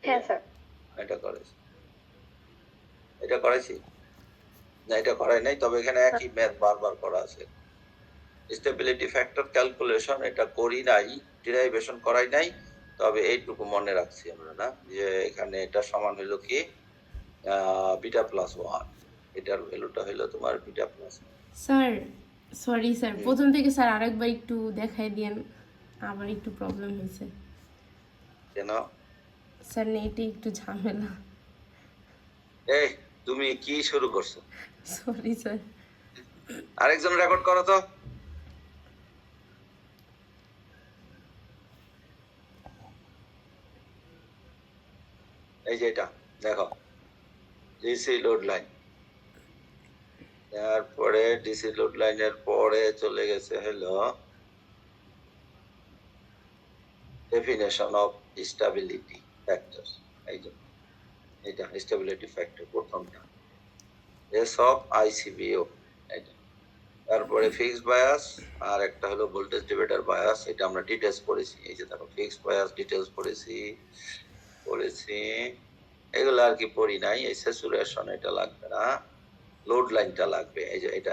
হ্যাঁ স্যার। এটা করেছি, এটা করাইছি না, এটা করাই নাই, তবে এখানে একই ম্যাথ বারবার করা আছে। স্টেবিলিটি ফ্যাক্টর ক্যালকুলেশন এটা করি নাই, ডিরাইভেশন করাই নাই, তবে এইটুকু মনে রাখছি আমরা না, যে এখানে এটা সমান হলো কি বিটা প্লাস 1, এটার ভ্যালুটা হলো তোমার beta plus. Sir sorry sir, প্রথম থেকে স্যার আরেকবার একটু দেখাই দেন, আবার একটু প্রবলেম হয়েছে কেন? স্যার, নেটে একটু ঝামেলা। এই তুমি কি শুরু করছো? Sorry sir. আরেকজন রেকর্ড করো তো। এই যে এটা দেখো, ডিসি লোড লাইন, তারপরে ডিসি লোড লাইনের পরে চলে গেছে হলো ডেফিনেশন অফ স্টেবিলিটি ফ্যাক্টর। এই যে এটা স্টেবিলিটি ফ্যাক্টর প্রথমটা, এস অফ আইসিবিও। এটা তারপরে ফিক্স বায়াস, আর একটা হলো ভোল্টেজ ডিভাইডার বায়াস, এটা আমরা ডিটেইলস পড়েছি। এই যে দেখো ফিক্স বায়াস ডিটেইলস পড়েছি। এগুলো আর কি পড়ি নাই। এই স্যাচুরেশন এটা লাগবে না, লোড লাইনটা লাগবে। এই যে এটা